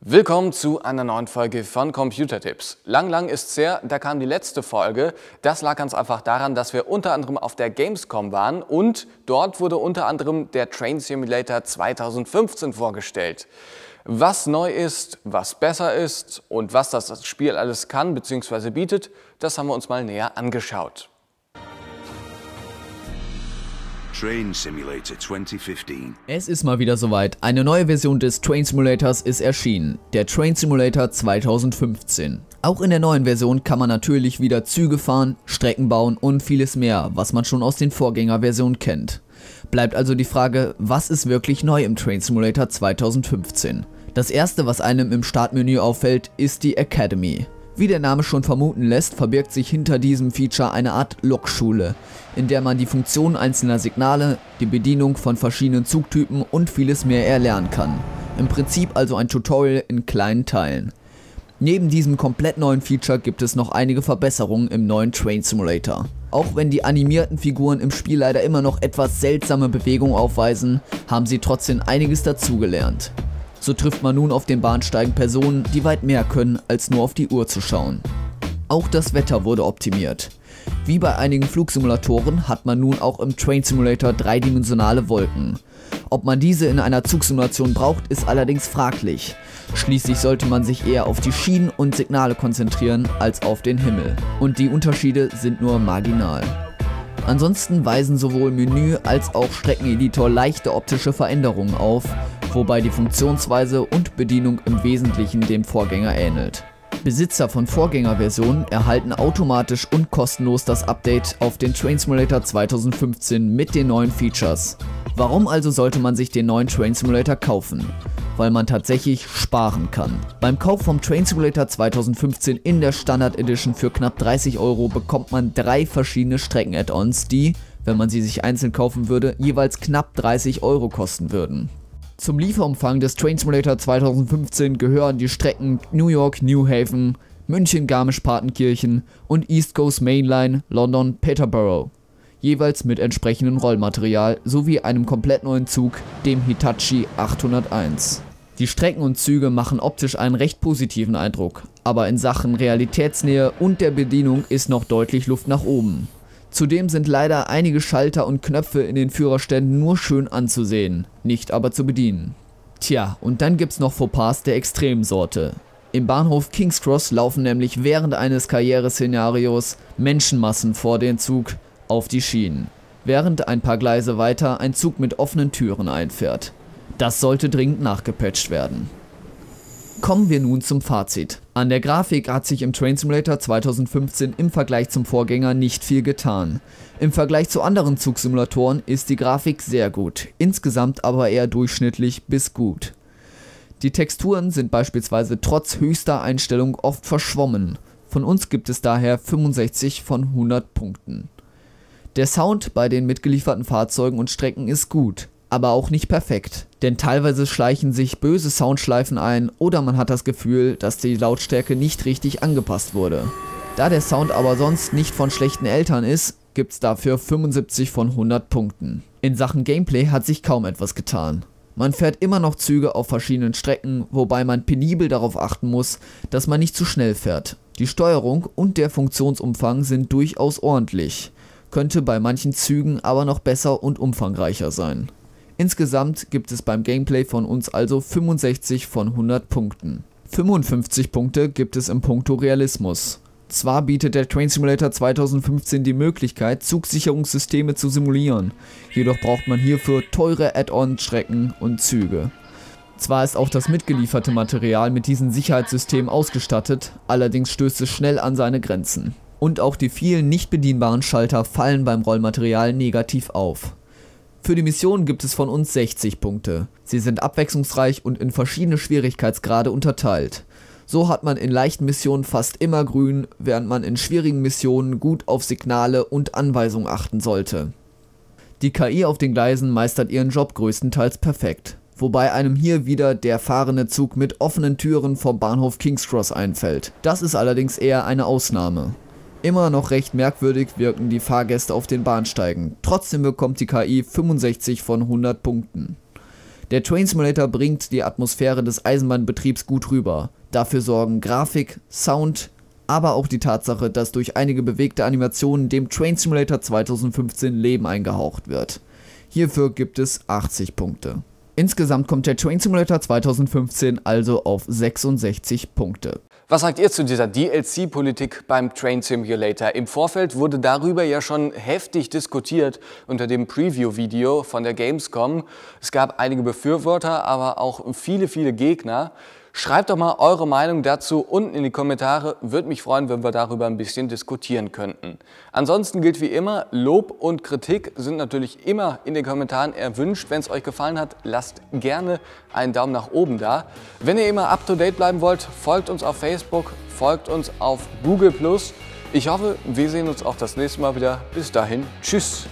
Willkommen zu einer neuen Folge von Computertipps. Lang ist's her, da kam die letzte Folge. Das lag ganz einfach daran, dass wir unter anderem auf der Gamescom waren und dort wurde unter anderem der Train Simulator 2015 vorgestellt. Was neu ist, was besser ist und was das Spiel alles kann bzw. bietet, das haben wir uns mal näher angeschaut. Train Simulator 2015. Es ist mal wieder soweit. Eine neue Version des Train Simulators ist erschienen. Der Train Simulator 2015. Auch in der neuen Version kann man natürlich wieder Züge fahren, Strecken bauen und vieles mehr, was man schon aus den Vorgängerversionen kennt. Bleibt also die Frage, was ist wirklich neu im Train Simulator 2015? Das erste, was einem im Startmenü auffällt, ist die Academy. Wie der Name schon vermuten lässt, verbirgt sich hinter diesem Feature eine Art Lokschule, in der man die Funktionen einzelner Signale, die Bedienung von verschiedenen Zugtypen und vieles mehr erlernen kann. Im Prinzip also ein Tutorial in kleinen Teilen. Neben diesem komplett neuen Feature gibt es noch einige Verbesserungen im neuen Train Simulator. Auch wenn die animierten Figuren im Spiel leider immer noch etwas seltsame Bewegungen aufweisen, haben sie trotzdem einiges dazugelernt. So trifft man nun auf den Bahnsteigen Personen, die weit mehr können, als nur auf die Uhr zu schauen. Auch das Wetter wurde optimiert. Wie bei einigen Flugsimulatoren hat man nun auch im Train Simulator dreidimensionale Wolken. Ob man diese in einer Zugsimulation braucht, ist allerdings fraglich. Schließlich sollte man sich eher auf die Schienen und Signale konzentrieren, als auf den Himmel. Und die Unterschiede sind nur marginal. Ansonsten weisen sowohl Menü als auch Streckeneditor leichte optische Veränderungen auf, wobei die Funktionsweise und Bedienung im Wesentlichen dem Vorgänger ähnelt. Besitzer von Vorgängerversionen erhalten automatisch und kostenlos das Update auf den Train Simulator 2015 mit den neuen Features. Warum also sollte man sich den neuen Train Simulator kaufen? Weil man tatsächlich sparen kann. Beim Kauf vom Train Simulator 2015 in der Standard Edition für knapp 30 € bekommt man 3 verschiedene Strecken-Add-ons, die, wenn man sie sich einzeln kaufen würde, jeweils knapp 30 € kosten würden. Zum Lieferumfang des Train Simulator 2015 gehören die Strecken New York New Haven, München Garmisch-Partenkirchen und East Coast Mainline London Peterborough, jeweils mit entsprechendem Rollmaterial sowie einem komplett neuen Zug, dem Hitachi 801. Die Strecken und Züge machen optisch einen recht positiven Eindruck, aber in Sachen Realitätsnähe und der Bedienung ist noch deutlich Luft nach oben. Zudem sind leider einige Schalter und Knöpfe in den Führerständen nur schön anzusehen, nicht aber zu bedienen. Tja, und dann gibt's noch Fauxpas der extremen Sorte. Im Bahnhof King's Cross laufen nämlich während eines Karriereszenarios Menschenmassen vor den Zug auf die Schienen, während ein paar Gleise weiter ein Zug mit offenen Türen einfährt. Das sollte dringend nachgepatcht werden. Kommen wir nun zum Fazit. An der Grafik hat sich im Train Simulator 2015 im Vergleich zum Vorgänger nicht viel getan. Im Vergleich zu anderen Zugsimulatoren ist die Grafik sehr gut, insgesamt aber eher durchschnittlich bis gut. Die Texturen sind beispielsweise trotz höchster Einstellung oft verschwommen. Von uns gibt es daher 65 von 100 Punkten. Der Sound bei den mitgelieferten Fahrzeugen und Strecken ist gut, aber auch nicht perfekt, denn teilweise schleichen sich böse Soundschleifen ein oder man hat das Gefühl, dass die Lautstärke nicht richtig angepasst wurde. Da der Sound aber sonst nicht von schlechten Eltern ist, gibt's dafür 75 von 100 Punkten. In Sachen Gameplay hat sich kaum etwas getan. Man fährt immer noch Züge auf verschiedenen Strecken, wobei man penibel darauf achten muss, dass man nicht zu schnell fährt. Die Steuerung und der Funktionsumfang sind durchaus ordentlich, könnte bei manchen Zügen aber noch besser und umfangreicher sein. Insgesamt gibt es beim Gameplay von uns also 65 von 100 Punkten. 55 Punkte gibt es im Punkto Realismus. Zwar bietet der Train Simulator 2015 die Möglichkeit, Zugsicherungssysteme zu simulieren, jedoch braucht man hierfür teure Add-on-Strecken und Züge. Zwar ist auch das mitgelieferte Material mit diesen Sicherheitssystemen ausgestattet, allerdings stößt es schnell an seine Grenzen. Und auch die vielen nicht bedienbaren Schalter fallen beim Rollmaterial negativ auf. Für die Mission gibt es von uns 60 Punkte. Sie sind abwechslungsreich und in verschiedene Schwierigkeitsgrade unterteilt. So hat man in leichten Missionen fast immer grün, während man in schwierigen Missionen gut auf Signale und Anweisungen achten sollte. Die KI auf den Gleisen meistert ihren Job größtenteils perfekt, wobei einem hier wieder der fahrende Zug mit offenen Türen vom Bahnhof King's Cross einfällt. Das ist allerdings eher eine Ausnahme. Immer noch recht merkwürdig wirken die Fahrgäste auf den Bahnsteigen, trotzdem bekommt die KI 65 von 100 Punkten. Der Train Simulator bringt die Atmosphäre des Eisenbahnbetriebs gut rüber. Dafür sorgen Grafik, Sound, aber auch die Tatsache, dass durch einige bewegte Animationen dem Train Simulator 2015 Leben eingehaucht wird. Hierfür gibt es 80 Punkte. Insgesamt kommt der Train Simulator 2015 also auf 66 Punkte. Was sagt ihr zu dieser DLC-Politik beim Train Simulator? Im Vorfeld wurde darüber ja schon heftig diskutiert unter dem Preview-Video von der Gamescom. Es gab einige Befürworter, aber auch viele Gegner. Schreibt doch mal eure Meinung dazu unten in die Kommentare. Würde mich freuen, wenn wir darüber ein bisschen diskutieren könnten. Ansonsten gilt wie immer, Lob und Kritik sind natürlich immer in den Kommentaren erwünscht. Wenn es euch gefallen hat, lasst gerne einen Daumen nach oben da. Wenn ihr immer up to date bleiben wollt, folgt uns auf Facebook, folgt uns auf Google+. Ich hoffe, wir sehen uns auch das nächste Mal wieder. Bis dahin, tschüss!